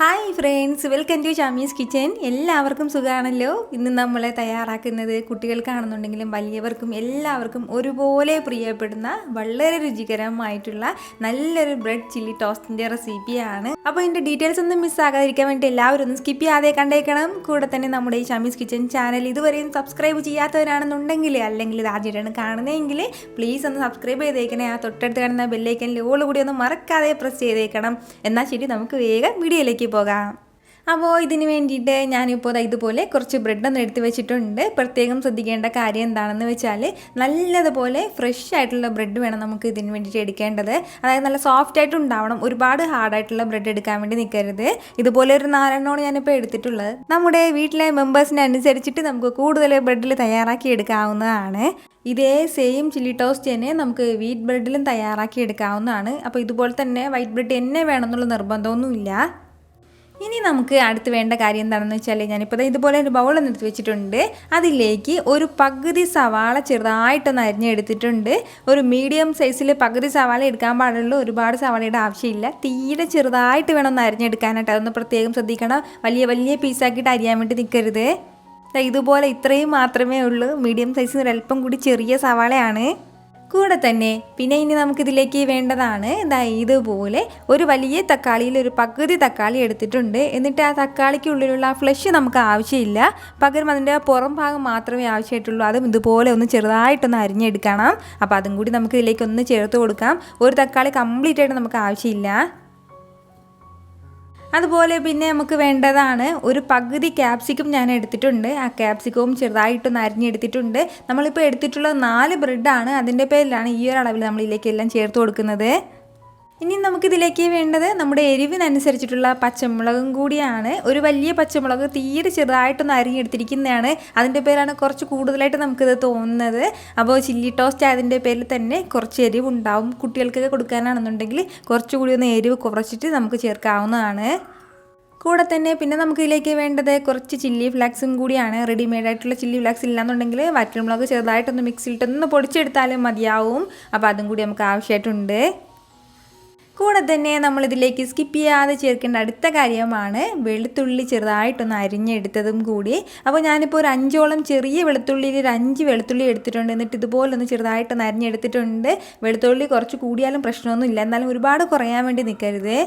Hi friends, welcome to Shamees kitchen. എല്ലാവർക്കും സുഖമാണല്ലോ. ഇന്ന് നമ്മൾ തയ്യാറാക്കുന്നത് കുട്ടികൾക്കാണെന്നുണ്ടെങ്കിലും വലിയവർക്കും എല്ലാവർക്കും ഒരുപോലെ പ്രിയപ്പെടുന്ന വളരെ രുചികരമായിട്ടുള്ള നല്ലൊരു ബ്രെഡ് ചില്ലി ടോസ്റ്റിൻ്റെ റെസിപ്പിയാണ്. അപ്പോൾ ഇതിൻ്റെ ഡീറ്റെയിൽസ് ഒന്നും മിസ്സാകാതിരിക്കാൻ വേണ്ടി എല്ലാവരും ഒന്ന് സ്കിപ്പ് ചെയ്യാതെ കണ്ടേക്കണം. കൂടെ തന്നെ നമ്മുടെ ഈ ഷമീസ് കിച്ചൻ ചാനൽ ഇതുവരെയും സബ്സ്ക്രൈബ് ചെയ്യാത്തവരാണെന്നുണ്ടെങ്കിൽ, അല്ലെങ്കിൽ ഇത് ആദ്യമായിട്ടാണ് കാണുന്നതെങ്കിൽ പ്ലീസ് ഒന്ന് സബ്സ്ക്രൈബ് ചെയ്തേക്കണേ. ആ തൊട്ടടുത്ത് കാണുന്ന ബെല്ലൈക്കനിൽ ഓൾ കൂടി ഒന്ന് മറക്കാതെ പ്രസ് ചെയ്തേക്കണം. എന്നാൽ ശരി, നമുക്ക് വേഗം വീഡിയോയിലേക്ക് പോകാം. അപ്പോൾ ഇതിന് വേണ്ടിയിട്ട് ഞാനിപ്പോൾ ഇതുപോലെ കുറച്ച് ബ്രെഡൊന്നും എടുത്ത് വെച്ചിട്ടുണ്ട്. പ്രത്യേകം ശ്രദ്ധിക്കേണ്ട കാര്യം എന്താണെന്ന് വെച്ചാൽ നല്ലതുപോലെ ഫ്രഷ് ആയിട്ടുള്ള ബ്രെഡ് വേണം നമുക്ക് ഇതിന് വേണ്ടിയിട്ട് എടുക്കേണ്ടത്. അതായത് നല്ല സോഫ്റ്റ് ആയിട്ട് ഉണ്ടാവണം. ഒരുപാട് ഹാർഡായിട്ടുള്ള ബ്രെഡ് എടുക്കാൻ വേണ്ടി നിൽക്കരുത്. ഇതുപോലെ ഒരു 4 ഞാനിപ്പോൾ എടുത്തിട്ടുള്ളത്. നമ്മുടെ വീട്ടിലെ മെമ്പേഴ്സിനെ അനുസരിച്ചിട്ട് നമുക്ക് കൂടുതൽ ബ്രെഡിൽ തയ്യാറാക്കി എടുക്കാവുന്നതാണ്. ഇതേ സെയിം ചില്ലി ടോസ്റ്റ് തന്നെ നമുക്ക് വീറ്റ് ബ്രെഡിലും തയ്യാറാക്കി എടുക്കാവുന്നതാണ്. അപ്പോൾ ഇതുപോലെ തന്നെ വൈറ്റ് ബ്രെഡ് തന്നെ വേണമെന്നുള്ള നിർബന്ധമൊന്നുമില്ല. ഇനി നമുക്ക് അടുത്ത് വേണ്ട കാര്യം എന്താണെന്ന് വെച്ചാൽ, ഞാനിപ്പോൾ ഇതുപോലെ ഒരു ബൗളൊന്നും എടുത്ത് വെച്ചിട്ടുണ്ട്. അതിലേക്ക് ഒരു പകുതി സവാള ചെറുതായിട്ടൊന്ന് അരിഞ്ഞെടുത്തിട്ടുണ്ട്. ഒരു മീഡിയം സൈസിൽ പകുതി സവാള എടുക്കാൻ പാടുള്ളൂ. ഒരുപാട് സവാളയുടെ ആവശ്യമില്ല. തീരെ ചെറുതായിട്ട് വേണം ഒന്ന് അരിഞ്ഞെടുക്കാനായിട്ട്. അതൊന്ന് പ്രത്യേകം ശ്രദ്ധിക്കണം. വലിയ വലിയ പീസാക്കിയിട്ട് അരിയാൻ വേണ്ടി നിൽക്കരുത്. ഇതുപോലെ ഇത്രയും മാത്രമേ ഉള്ളൂ. മീഡിയം സൈസിൽ ഒരല്പം കൂടി ചെറിയ സവാളയാണ്. കൂടെ തന്നെ പിന്നെ ഇനി നമുക്കിതിലേക്ക് വേണ്ടതാണ് ഇതുപോലെ ഒരു വലിയ തക്കാളിയിൽ ഒരു പകുതി തക്കാളി എടുത്തിട്ടുണ്ട്. എന്നിട്ട് ആ തക്കാളിക്കുള്ളിലുള്ള ഫ്ലഷ് നമുക്ക് ആവശ്യമില്ല. പകരം അതിൻ്റെ പുറം ഭാഗം മാത്രമേ ആവശ്യമായിട്ടുള്ളൂ. അതും ഇതുപോലെ ഒന്ന് ചെറുതായിട്ടൊന്ന് അരിഞ്ഞെടുക്കണം. അപ്പോൾ അതും കൂടി നമുക്ക് ഇതിലേക്ക് ഒന്ന് ചേർത്ത് കൊടുക്കാം. ഒരു തക്കാളി കംപ്ലീറ്റ് ആയിട്ട് നമുക്ക് ആവശ്യമില്ല. അതുപോലെ പിന്നെ നമുക്ക് വേണ്ടതാണ് ഒരു പകുതി ക്യാപ്സിക്കം ഞാൻ എടുത്തിട്ടുണ്ട്. ആ ക്യാപ്സിക്കവും ചെറുതായിട്ടൊന്ന് അരിഞ്ഞെടുത്തിട്ടുണ്ട്. നമ്മളിപ്പോൾ എടുത്തിട്ടുള്ള 4 ബ്രെഡാണ്. അതിൻ്റെ പേരിലാണ് ഈ ഒരു അളവിൽ നമ്മളിതിലേക്കെല്ലാം ചേർത്ത് കൊടുക്കുന്നത്. ഇനി നമുക്കിതിലേക്ക് വേണ്ടത് നമ്മുടെ എരിവിനനുസരിച്ചിട്ടുള്ള പച്ചമുളകും കൂടിയാണ്. ഒരു വലിയ പച്ചമുളക് തീരെ ചെറുതായിട്ടൊന്ന് അരിഞ്ഞെടുത്തിരിക്കുന്നതാണ്. അതിൻ്റെ പേരാണ് കുറച്ച് കൂടുതലായിട്ട് നമുക്കിത് തോന്നുന്നത്. അപ്പോൾ ചില്ലി ടോസ്റ്റ് അതിൻ്റെ പേരിൽ തന്നെ കുറച്ച് എരിവുണ്ടാവും. കുട്ടികൾക്കൊക്കെ കൊടുക്കാനാണെന്നുണ്ടെങ്കിൽ കുറച്ചുകൂടി ഒന്ന് എരിവ് കുറച്ചിട്ട് നമുക്ക് ചേർക്കാവുന്നതാണ്. കൂടെ തന്നെ പിന്നെ നമുക്കിതിലേക്ക് വേണ്ടത് കുറച്ച് ചില്ലി ഫ്ലാക്സും കൂടിയാണ്. റെഡിമെയ്ഡായിട്ടുള്ള ചില്ലി ഫ്ലാക്സ് ഇല്ലാന്നുണ്ടെങ്കിൽ വറ്റൽമുളക് ചെറുതായിട്ടൊന്ന് മിക്സിയിലിട്ടൊന്ന് പൊടിച്ചെടുത്താലും മതിയാവും. അപ്പോൾ അതും കൂടി നമുക്ക് ആവശ്യമായിട്ടുണ്ട്. കൂടെ തന്നെ നമ്മളിതിലേക്ക് സ്കിപ്പ് ചെയ്യാതെ ചേർക്കേണ്ട അടുത്ത കാര്യമാണ് വെളുത്തുള്ളി ചെറുതായിട്ടൊന്ന് അരിഞ്ഞെടുത്തതും കൂടി. അപ്പോൾ ഞാനിപ്പോൾ ഒരു 5ഓളം ചെറിയ വെളുത്തുള്ളിയിൽ ഒരു 5 വെളുത്തുള്ളി എടുത്തിട്ടുണ്ട്. എന്നിട്ട് ഇതുപോലെ ഒന്ന് ചെറുതായിട്ടൊന്ന് അരിഞ്ഞെടുത്തിട്ടുണ്ട്. വെളുത്തുള്ളി കുറച്ച് കൂടിയാലും പ്രശ്നമൊന്നുമില്ല. എന്നാലും ഒരുപാട് കുറയാൻ വേണ്ടി നിൽക്കരുത്.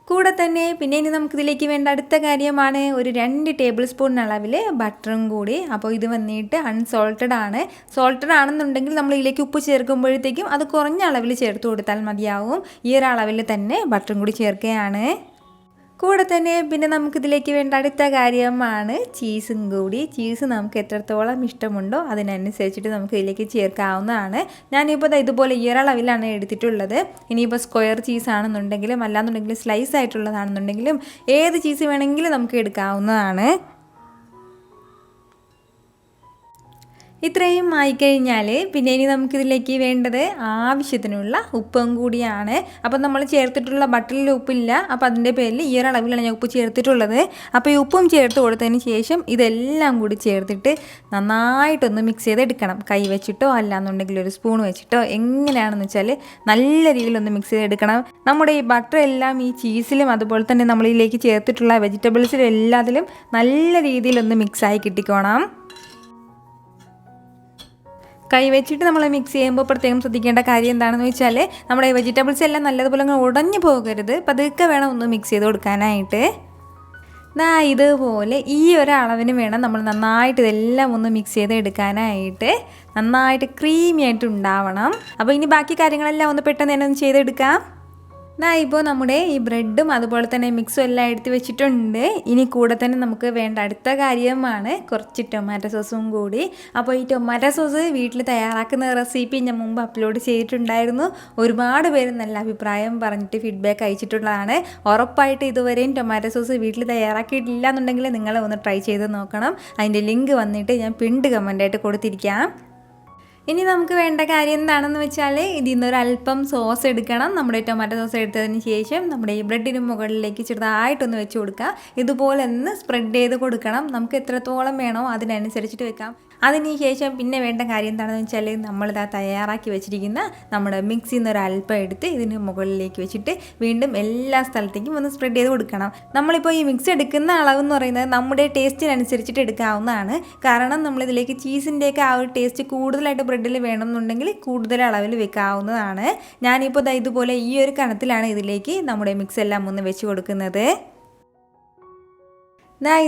കൂടെ തന്നെ പിന്നെ ഇനി നമുക്കിതിലേക്ക് വേണ്ട അടുത്ത കാര്യമാണ് ഒരു 2 ടേബിൾ സ്പൂൺ അളവിൽ ബട്ടറും കൂടി. അപ്പോൾ ഇത് വന്നിട്ട് അൺസോൾട്ടഡ് ആണ്. സോൾട്ടഡ് ആണെന്നുണ്ടെങ്കിൽ നമ്മൾ ഇതിലേക്ക് ഉപ്പ് ചേർക്കുമ്പോഴത്തേക്കും അത് കുറഞ്ഞ അളവിൽ ചേർത്ത് കൊടുത്താൽ മതിയാവും. ഈ ഒരു അളവിൽ തന്നെ ബട്ടറും കൂടി ചേർക്കുകയാണ്. കൂടെ തന്നെ പിന്നെ നമുക്കിതിലേക്ക് വേണ്ട അടുത്ത കാര്യമാണ് ചീസും കൂടി. ചീസ് നമുക്ക് എത്രത്തോളം ഇഷ്ടമുണ്ടോ അതിനനുസരിച്ചിട്ട് നമുക്ക് ഇതിലേക്ക് ചേർക്കാവുന്നതാണ്. ഞാനിപ്പോൾ ഇതുപോലെ ഈ ഒരളവിലാണ് എടുത്തിട്ടുള്ളത്. ഇനിയിപ്പോൾ സ്ക്വയർ ചീസ് ആണെന്നുണ്ടെങ്കിലും അല്ലാന്നുണ്ടെങ്കിലും സ്ലൈസ് ആയിട്ടുള്ളതാണെന്നുണ്ടെങ്കിലും ഏത് ചീസ് വേണമെങ്കിലും നമുക്ക് എടുക്കാവുന്നതാണ്. ഇത്രയും ആയിക്കഴിഞ്ഞാൽ പിന്നെ ഇനി നമുക്കിതിലേക്ക് വേണ്ടത് ആവശ്യത്തിനുള്ള ഉപ്പും കൂടിയാണ്. അപ്പം നമ്മൾ ചേർത്തിട്ടുള്ള ബട്ടറിൽ ഉപ്പില്ല. അപ്പോൾ അതിൻ്റെ പേരിൽ ഈ ഒരു അളവിലാണ് ഞാൻ ഉപ്പ് ചേർത്തിട്ടുള്ളത്. അപ്പോൾ ഈ ഉപ്പും ചേർത്ത് കൊടുത്തതിന് ശേഷം ഇതെല്ലാം കൂടി ചേർത്തിട്ട് നന്നായിട്ടൊന്ന് മിക്സ് ചെയ്തെടുക്കണം. കൈ വെച്ചിട്ടോ അല്ലാന്നുണ്ടെങ്കിൽ ഒരു സ്പൂൺ വെച്ചിട്ടോ എങ്ങനെയാണെന്ന് വെച്ചാൽ നല്ല രീതിയിലൊന്ന് മിക്സ് ചെയ്തെടുക്കണം. നമ്മുടെ ഈ ബട്ടർ എല്ലാം ഈ ചീസിലും അതുപോലെ തന്നെ നമ്മളിതിലേക്ക് ചേർത്തിട്ടുള്ള വെജിറ്റബിൾസിലും എല്ലാത്തിലും നല്ല രീതിയിലൊന്ന് മിക്സായി കിട്ടിക്കോണം. കൈ വെച്ചിട്ട് നമ്മൾ മിക്സ് ചെയ്യുമ്പോൾ പ്രത്യേകം ശ്രദ്ധിക്കേണ്ട കാര്യം എന്താണെന്ന് വെച്ചാൽ നമ്മുടെ വെജിറ്റബിൾസ് എല്ലാം നല്ലതുപോലെ അങ്ങ് ഉടഞ്ഞു പോകരുത്. പതുക്കെ വേണം ഒന്ന് മിക്സ് ചെയ്ത് കൊടുക്കാനായിട്ട്. ഇതുപോലെ ഈ ഒരു അളവിന് വേണം നമ്മൾ നന്നായിട്ട് ഇതെല്ലാം ഒന്ന് മിക്സ് ചെയ്ത് എടുക്കാനായിട്ട്. നന്നായിട്ട് ക്രീമി ആയിട്ട് ഉണ്ടാവണം. അപ്പോൾ ഇനി ബാക്കി കാര്യങ്ങളെല്ലാം ഒന്ന് പെട്ടെന്ന് തന്നെ ഒന്ന് ചെയ്തെടുക്കാം. ഇപ്പോൾ നമ്മുടെ ഈ ബ്രെഡും അതുപോലെ തന്നെ മിക്സും എല്ലാം എടുത്ത് വെച്ചിട്ടുണ്ട്. ഇനി കൂടെ തന്നെ നമുക്ക് വേണ്ട അടുത്ത കാര്യമാണ് കുറച്ച് ടൊമാറ്റോ സോസും കൂടി. അപ്പോൾ ഈ ടൊമാറ്റോ സോസ് വീട്ടിൽ തയ്യാറാക്കുന്ന റെസിപ്പി ഞാൻ മുമ്പ് അപ്ലോഡ് ചെയ്തിട്ടുണ്ടായിരുന്നു. ഒരുപാട് പേര് നല്ല അഭിപ്രായം പറഞ്ഞിട്ട് ഫീഡ്ബാക്ക് അയച്ചിട്ടുള്ളതാണ്. ഉറപ്പായിട്ട് ഇതുവരെയും ടൊമാറ്റോ സോസ് വീട്ടിൽ തയ്യാറാക്കിയിട്ടില്ല എന്നുണ്ടെങ്കിൽ നിങ്ങൾ ഒന്ന് ട്രൈ ചെയ്ത് നോക്കണം. അതിൻ്റെ ലിങ്ക് വന്നിട്ട് ഞാൻ പിൻഡ് കമൻ്റായിട്ട് കൊടുത്തിരിക്കാം. ഇനി നമുക്ക് വേണ്ട കാര്യം എന്താണെന്ന് വെച്ചാൽ ഇതിൽ നിന്നൊരല്പം സോസ് എടുക്കണം. നമ്മുടെ ടൊമാറ്റോ സോസ് എടുത്തതിന് ശേഷം നമ്മുടെ ഈ ബ്രെഡിന് മുകളിലേക്ക് ചെറുതായിട്ടൊന്ന് വെച്ച് കൊടുക്കുക. ഇതുപോലെ ഒന്ന് സ്പ്രെഡ് ചെയ്ത് കൊടുക്കണം. നമുക്ക് എത്രത്തോളം വേണോ അതിനനുസരിച്ചിട്ട് വെക്കാം. അതിനുശേഷം പിന്നെ വേണ്ട കാര്യം എന്താണെന്ന് വെച്ചാൽ നമ്മളിതാ തയ്യാറാക്കി വെച്ചിരിക്കുന്ന നമ്മുടെ മിക്സിയിൽ നിന്ന് ഒരല്പം എടുത്ത് ഇതിന് മുകളിലേക്ക് വെച്ചിട്ട് വീണ്ടും എല്ലാ സ്ഥലത്തേക്കും ഒന്ന് സ്പ്രെഡ് ചെയ്ത് കൊടുക്കണം. നമ്മളിപ്പോൾ ഈ മിക്സ് എടുക്കുന്ന അളവെന്ന് പറയുന്നത് നമ്മുടെ ടേസ്റ്റിനനുസരിച്ചിട്ട് എടുക്കാവുന്നതാണ്. കാരണം നമ്മളിതിലേക്ക് ചീസിൻ്റെയൊക്കെ ആ ഒരു ടേസ്റ്റ് കൂടുതലായിട്ട് ബ്രെഡിൽ വേണമെന്നുണ്ടെങ്കിൽ കൂടുതൽ അളവിൽ വെക്കാവുന്നതാണ്. ഞാനിപ്പോൾ ഇതുപോലെ ഈ ഒരു കണത്തിലാണ് ഇതിലേക്ക് നമ്മുടെ മിക്സ് എല്ലാം ഒന്ന് വെച്ച് കൊടുക്കുന്നത്.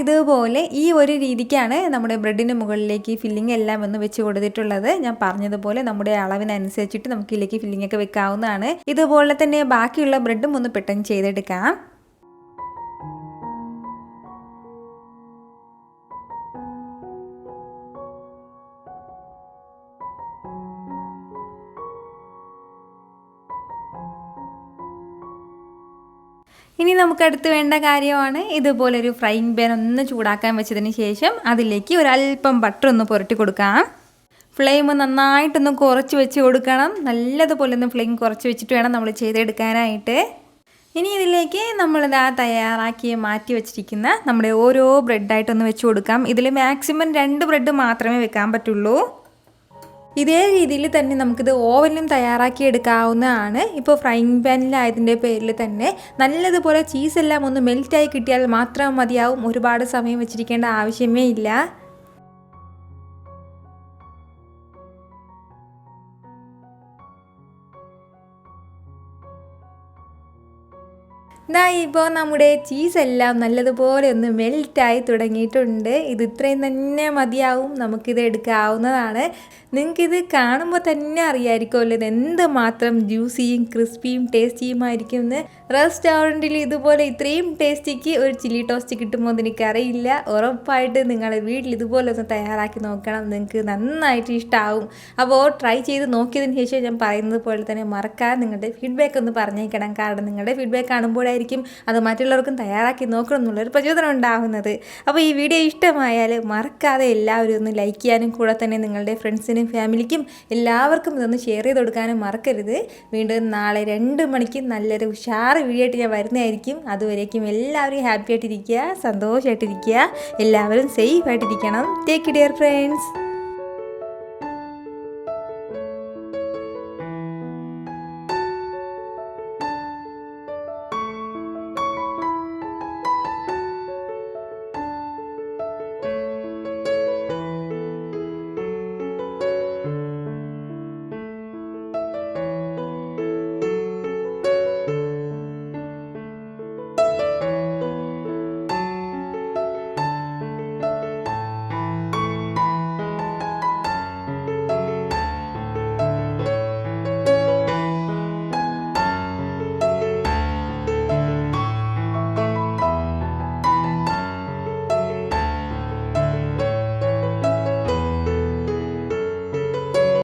ഇതുപോലെ ഈ ഒരു രീതിക്കാണ് നമ്മുടെ ബ്രെഡിന് മുകളിലേക്ക് ഫില്ലിംഗ് എല്ലാം ഒന്ന് വെച്ച് കൊടുത്തിട്ടുള്ളത്. ഞാൻ പറഞ്ഞതുപോലെ നമ്മുടെ അളവിനനുസരിച്ചിട്ട് നമുക്ക് ഇതിലേക്ക് ഫില്ലിംഗ് ഒക്കെ വെക്കാവുന്നതാണ്. ഇതുപോലെ തന്നെ ബാക്കിയുള്ള ബ്രെഡും ഒന്ന് പെട്ടെന്ന് ചെയ്തെടുക്കാം. ഇനി നമുക്കടുത്ത് വേണ്ട കാര്യമാണ് ഇതുപോലൊരു ഫ്രൈയിങ് പാൻ ഒന്ന് ചൂടാക്കാൻ വെച്ചതിന് ശേഷം അതിലേക്ക് ഒരല്പം ബട്ടർ ഒന്ന് പുരട്ടി കൊടുക്കാം. ഫ്ലെയിം നന്നായിട്ടൊന്ന് കുറച്ച് വെച്ച് കൊടുക്കണം. നല്ലതുപോലെ ഒന്ന് ഫ്ലെയിം കുറച്ച് വെച്ചിട്ട് വേണം നമ്മൾ ചെയ്തെടുക്കാനായിട്ട്. ഇനി ഇതിലേക്ക് നമ്മളിതാ തയ്യാറാക്കി മാറ്റി വെച്ചിരിക്കുന്ന നമ്മുടെ ഓരോ ബ്രെഡായിട്ടൊന്ന് വെച്ച് കൊടുക്കാം. ഇതിൽ മാക്സിമം 2 ബ്രെഡ് മാത്രമേ വെക്കാൻ പറ്റുള്ളൂ. ഇതേ രീതിയിൽ തന്നെ നമുക്കിത് ഓവനിലും തയ്യാറാക്കി എടുക്കാവുന്നതാണ്. ഇപ്പോൾ ഫ്രൈയിങ് പാനിലായതിൻ്റെ പേരിൽ തന്നെ നല്ലതുപോലെ ചീസെല്ലാം ഒന്ന് മെൽറ്റായി കിട്ടിയാൽ മാത്രം മതിയാവും. ഒരുപാട് സമയം വെച്ചിരിക്കേണ്ട ആവശ്യമേ ഇല്ല. ഇപ്പോൾ നമ്മുടെ ചീസെല്ലാം നല്ലതുപോലെ ഒന്ന് മെൽറ്റായി തുടങ്ങിയിട്ടുണ്ട്. ഇത് ഇത്രയും തന്നെ മതിയാവും. നമുക്കിത് എടുക്കാവുന്നതാണ്. നിങ്ങൾക്കിത് കാണുമ്പോൾ തന്നെ അറിയാമായിരിക്കുമല്ലോ ഇത് എന്തുമാത്രം ജ്യൂസിയും ക്രിസ്പിയും ടേസ്റ്റിയുമായിരിക്കും എന്ന്. റെസ്റ്റോറൻറ്റിൽ ഇതുപോലെ ഇത്രയും ടേസ്റ്റിക്ക് ഒരു ചില്ലി ടോസ്റ്റ് കിട്ടുമോ എന്ന് എനിക്കറിയില്ല. ഉറപ്പായിട്ട് നിങ്ങൾ വീട്ടിൽ ഇതുപോലെ ഒന്ന് തയ്യാറാക്കി നോക്കണം. നിങ്ങൾക്ക് നന്നായിട്ട് ഇഷ്ടമാവും. അപ്പോൾ ട്രൈ ചെയ്ത് നോക്കിയതിന് ശേഷം ഞാൻ പറയുന്നത് പോലെ തന്നെ മറക്കാതെ നിങ്ങളുടെ ഫീഡ്ബാക്ക് ഒന്ന് പറഞ്ഞേക്കണം. കാരണം നിങ്ങളുടെ ഫീഡ്ബാക്ക് കാണുമ്പോഴായിരിക്കും അത് മറ്റുള്ളവർക്കും തയ്യാറാക്കി നോക്കണം എന്നുള്ളൊരു പ്രചോദനം ഉണ്ടാകുന്നത്. അപ്പോൾ ഈ വീഡിയോ ഇഷ്ടമായാൽ മറക്കാതെ എല്ലാവരും ഒന്ന് ലൈക്ക് ചെയ്യാനും കൂടെ തന്നെ നിങ്ങളുടെ ഫ്രണ്ട്സിനും ഫാമിലിക്കും എല്ലാവർക്കും ഇതൊന്ന് ഷെയർ ചെയ്ത് കൊടുക്കാനും മറക്കരുത്. വീണ്ടും നാളെ 2 മണിക്ക് നല്ലൊരു ഉഷാർ വീഡിയോ ആയിട്ട് ഞാൻ വരുന്നതായിരിക്കും. അതുവരേക്കും എല്ലാവരും ഹാപ്പി ആയിട്ടിരിക്കുക, സന്തോഷമായിട്ടിരിക്കുക, എല്ലാവരും സേഫ് ആയിട്ടിരിക്കണം. Take care friends.